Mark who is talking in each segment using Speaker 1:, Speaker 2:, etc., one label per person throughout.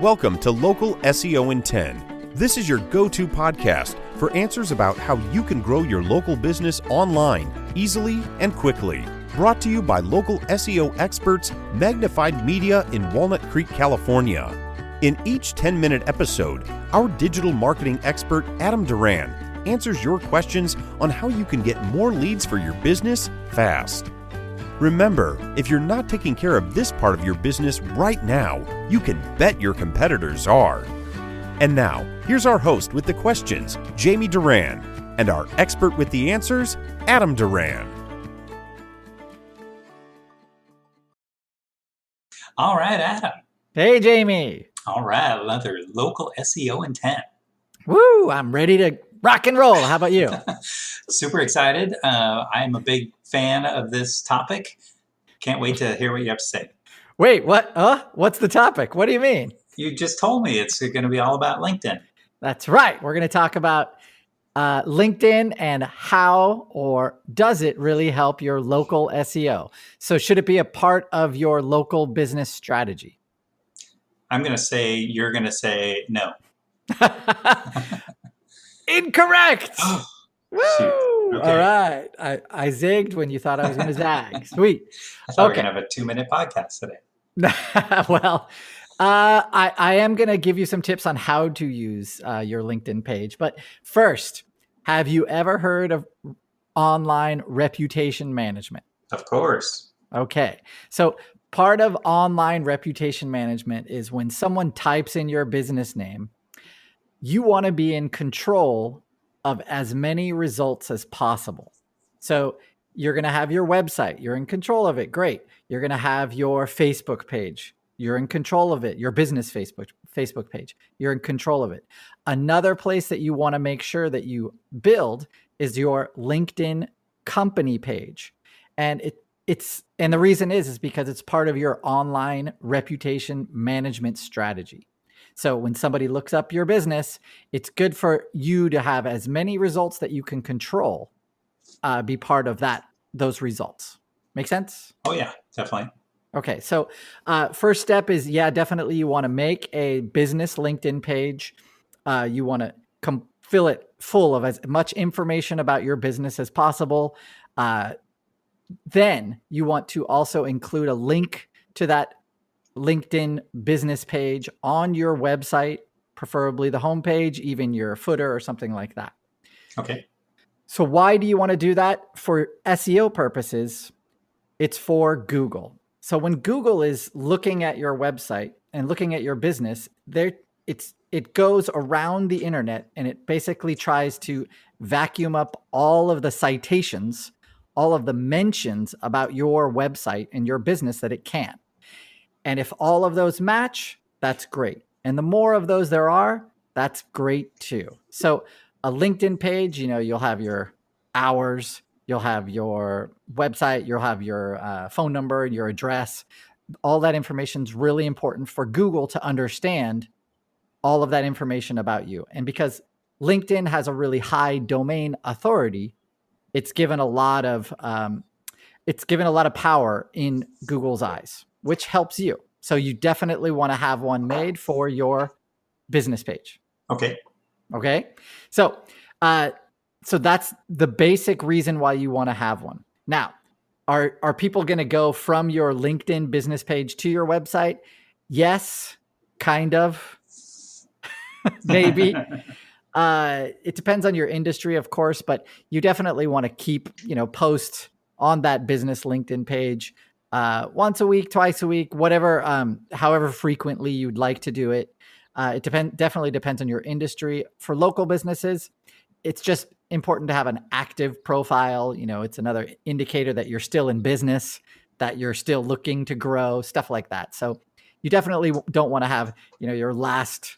Speaker 1: Welcome to Local SEO in 10. This is your go-to podcast for answers about how you can grow your local business online easily and quickly. Brought to you by local SEO experts Magnified Media in Walnut Creek, California. In each 10-minute episode, our digital marketing expert Adam Duran answers your questions on how you can get more leads for your business fast. Remember, if you're not taking care of this part of your business right now, you can bet your competitors are. And now, here's our host with the questions, Jamie Duran, and our expert with the answers, Adam Duran.
Speaker 2: All right, Adam.
Speaker 3: Hey, Jamie.
Speaker 2: All right, another Local SEO in 10.
Speaker 3: Woo, I'm ready to rock and roll. How about you?
Speaker 2: Super excited. I'm a big fan of this topic. Can't wait to hear what you have to say.
Speaker 3: Wait, what? What's the topic? What do you mean?
Speaker 2: You just told me it's going to be all about LinkedIn.
Speaker 3: That's right. We're going to talk about LinkedIn and how or does it really help your local SEO? So should it be a part of your local business strategy?
Speaker 2: I'm going to say, you're going to say no.
Speaker 3: Incorrect.
Speaker 2: Oh,
Speaker 3: woo!
Speaker 2: Okay.
Speaker 3: All right. I zigged when you thought I was going to zag. Sweet.
Speaker 2: I thought we were
Speaker 3: Okay.
Speaker 2: going to have a 2-minute podcast today.
Speaker 3: Well, I am going to give you some tips on how to use your LinkedIn page. But first, have you ever heard of online reputation management?
Speaker 2: Of course.
Speaker 3: Okay. So part of online reputation management is when someone types in your business name, you want to be in control of as many results as possible. So you're going to have your website. You're in control of it. Great. You're going to have your Facebook page. You're in control of it. Your business Facebook page. You're in control of it. Another place that you want to make sure that you build is your LinkedIn company page. And and the reason is because it's part of your online reputation management strategy. So when somebody looks up your business, it's good for you to have as many results that you can control be part of those results. Make sense?
Speaker 2: Oh, yeah, definitely.
Speaker 3: Okay, so first step is, definitely you want to make a business LinkedIn page. You want to fill it full of as much information about your business as possible. Then you want to also include a link to that LinkedIn business page on your website, preferably the homepage, even your footer or something like that.
Speaker 2: Okay.
Speaker 3: So why do you want to do that? For SEO purposes, it's for Google. So when Google is looking at your website and looking at your business, it goes around the internet and it basically tries to vacuum up all of the citations, all of the mentions about your website and your business that it can. And if all of those match, that's great. And the more of those there are, that's great too. So a LinkedIn page, you'll have your hours, you'll have your website, you'll have your phone number, your address. All that information is really important for Google to understand all of that information about you. And because LinkedIn has a really high domain authority, it's given a lot of power in Google's eyes, which helps you. So you definitely want to have one made for your business page.
Speaker 2: Okay.
Speaker 3: Okay. So that's the basic reason why you want to have one. Now, are people going to go from your LinkedIn business page to your website? Yes, kind of. Maybe. It depends on your industry, of course, but you definitely want to keep, post on that business LinkedIn page once a week, twice a week, whatever, however frequently you'd like to do it. It definitely depends on your industry. For local businesses, it's just important to have an active profile. It's another indicator that you're still in business, that you're still looking to grow, stuff like that. So you definitely don't want to have, your last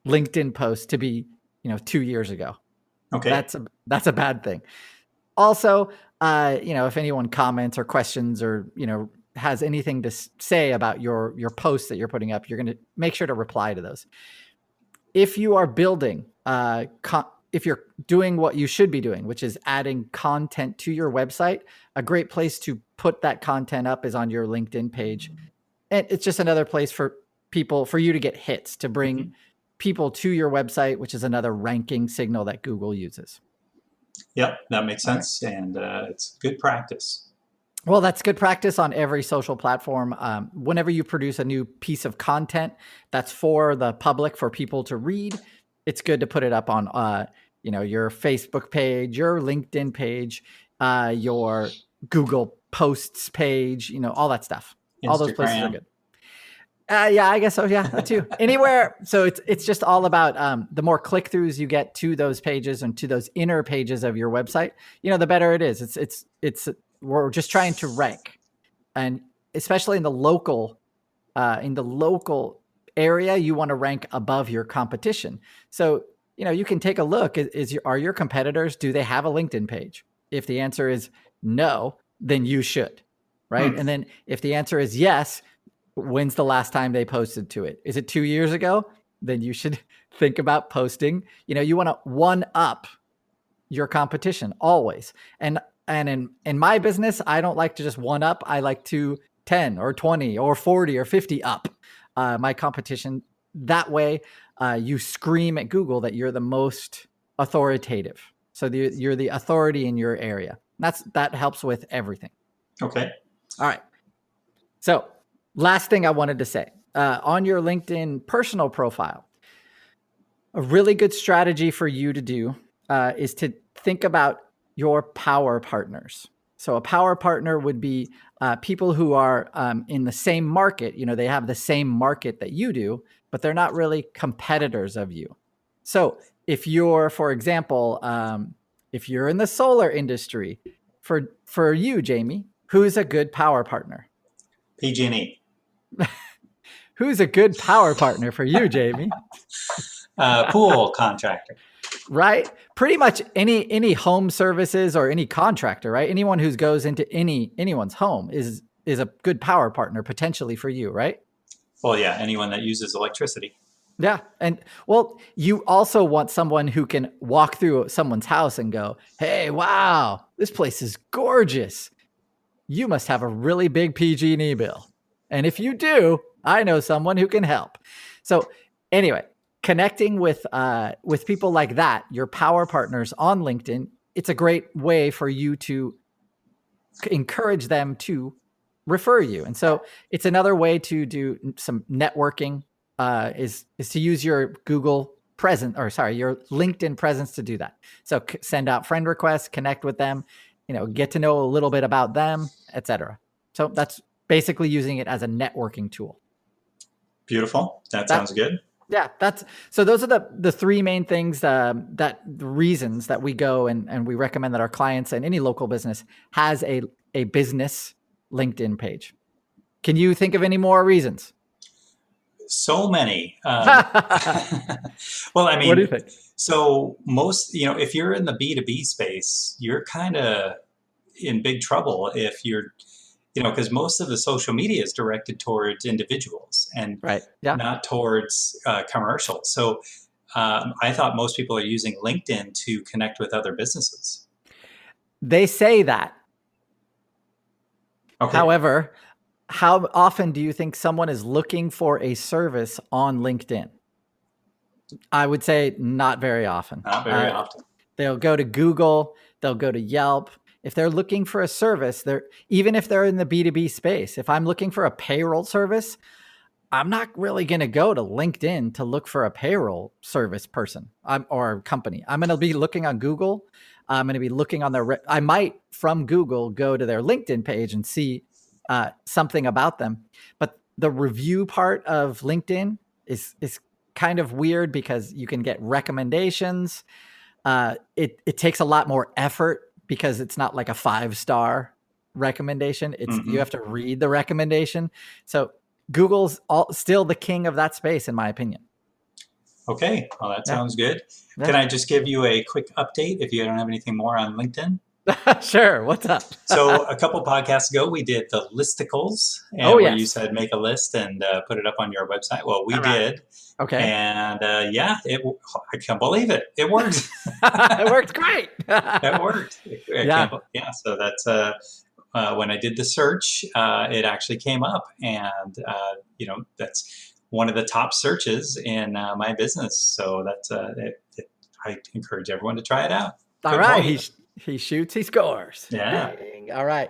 Speaker 3: LinkedIn post to be, 2 years ago.
Speaker 2: Okay.
Speaker 3: That's a bad thing. Also, if anyone comments or questions or, has anything to say about your posts that you're putting up, you're going to make sure to reply to those. If you are building, if you're doing what you should be doing, which is adding content to your website, a great place to put that content up is on your LinkedIn page. And it's just another place for people, for you to get hits, to bring people to your website, which is another ranking signal that Google uses.
Speaker 2: Yep, that makes sense. Right. And it's good practice.
Speaker 3: Well, that's good practice on every social platform. Whenever you produce a new piece of content that's for the public, for people to read, it's good to put it up on your Facebook page, your LinkedIn page, your Google Posts page, all that stuff.
Speaker 2: Instagram.
Speaker 3: All those places are good. Yeah, I guess so. Yeah, that too. Anywhere. So it's just all about the more click-throughs you get to those pages and to those inner pages of your website, the better it is. It's we're just trying to rank, and especially in the local area, you want to rank above your competition. So you can take a look. Are your competitors, do they have a LinkedIn page? If the answer is no, then you should, right? And then if the answer is yes, when's the last time they posted to it? Is it 2 years ago? Then you should think about posting. You want to one up your competition always. And in my business, I don't like to just one up. I like to 10 or 20 or 40 or 50 up my competition. That way, you scream at Google that you're the most authoritative. So you're the authority in your area. That helps with everything.
Speaker 2: Okay.
Speaker 3: All right. So last thing I wanted to say, on your LinkedIn personal profile, a really good strategy for you to do is to think about your power partners. So a power partner would be people who are in the same market. They have the same market that you do, but they're not really competitors of you. So if you're, for example, if you're in the solar industry, for you, Jamie, who's a good power partner?
Speaker 2: PG&E.
Speaker 3: Who's a good power partner for you, Jamie?
Speaker 2: Pool contractor.
Speaker 3: Right? Pretty much any home services or any contractor, right? Anyone who goes into anyone's home is a good power partner potentially for you, right?
Speaker 2: Well, yeah, anyone that uses electricity.
Speaker 3: Yeah. And well, you also want someone who can walk through someone's house and go, hey, wow, this place is gorgeous. You must have a really big PG&E bill. And if you do, I know someone who can help. So anyway, connecting with people like that, your power partners on LinkedIn, it's a great way for you to encourage them to refer you. And so it's another way to do some networking, is to use your your LinkedIn presence to do that. So send out friend requests, connect with them, get to know a little bit about them, etc. So that's basically using it as a networking tool.
Speaker 2: Beautiful. That sounds good.
Speaker 3: Yeah, so those are the three main things, the reasons that we go and we recommend that our clients and any local business has a business LinkedIn page. Can you think of any more reasons?
Speaker 2: So many. Well, I mean,
Speaker 3: what do you think?
Speaker 2: So most, if you're in the B2B space, you're kind of in big trouble if you're, because most of the social media is directed towards individuals and not towards commercials. So I thought most people are using LinkedIn to connect with other businesses.
Speaker 3: They say that. Okay. However, how often do you think someone is looking for a service on LinkedIn? I would say not very often.
Speaker 2: Not very often.
Speaker 3: They'll go to Google, they'll go to Yelp. If they're looking for a service, even if they're in the B2B space, if I'm looking for a payroll service, I'm not really going to go to LinkedIn to look for a payroll service person or company. I'm going to be looking on Google. I'm going to be looking on I might from Google go to their LinkedIn page and see something about them. But the review part of LinkedIn is kind of weird because you can get recommendations. It takes a lot more effort because it's not like a 5-star recommendation. You have to read the recommendation. So Google's still the king of that space, in my opinion.
Speaker 2: Okay. Well, that sounds good. Yeah. Can I just give you a quick update if you don't have anything more on LinkedIn?
Speaker 3: Sure. What's up?
Speaker 2: So a couple podcasts ago, we did the listicles, where you said make a list and put it up on your website. Well, we did. Okay. And I can't believe it. It worked.
Speaker 3: It worked great.
Speaker 2: It worked. Yeah. So that's when I did the search, it actually came up, and that's one of the top searches in my business. So that's I encourage everyone to try it out.
Speaker 3: All right. He shoots, he scores.
Speaker 2: Yeah.
Speaker 3: Dang. All right.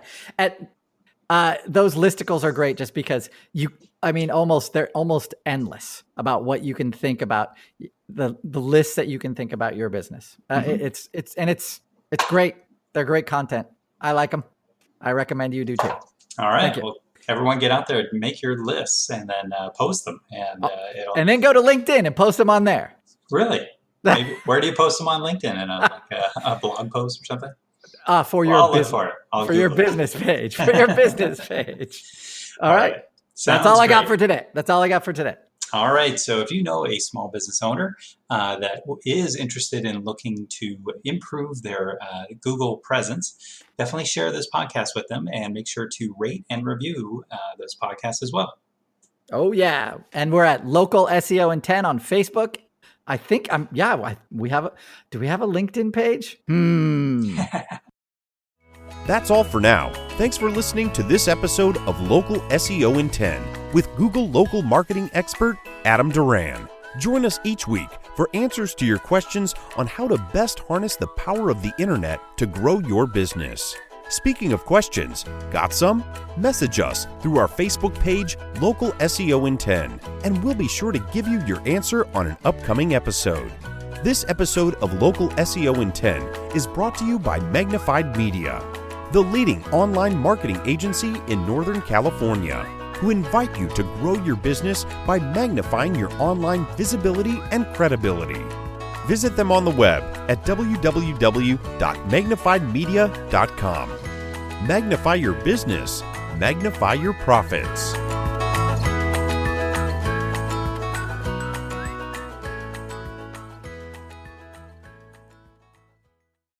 Speaker 3: Those listicles are great just because they're almost endless about what you can think about, the lists that you can think about your business. It's great. They're great content. I like them. I recommend you do too.
Speaker 2: All right. Well, everyone get out there, make your lists, and then post them. And
Speaker 3: then go to LinkedIn and post them on there.
Speaker 2: Really? Maybe, where do you post them on LinkedIn? In a blog post or something?
Speaker 3: For your business page. For your business page. All right. That's all I got for today.
Speaker 2: All right. So if you know a small business owner that is interested in looking to improve their Google presence, definitely share this podcast with them and make sure to rate and review this podcast as well.
Speaker 3: Oh, yeah. And we're at Local SEO in 10 on Facebook. I think do we have a LinkedIn page?
Speaker 1: That's all for now. Thanks for listening to this episode of Local SEO in 10 with Google local marketing expert Adam Duran. Join us each week for answers to your questions on how to best harness the power of the internet to grow your business. Speaking of questions, got some? Message us through our Facebook page, Local SEO in 10, and we'll be sure to give you your answer on an upcoming episode. This episode of Local SEO in 10 is brought to you by Magnified Media, the leading online marketing agency in Northern California, who invite you to grow your business by magnifying your online visibility and credibility. Visit them on the web at www.magnifiedmedia.com. Magnify your business, magnify your profits.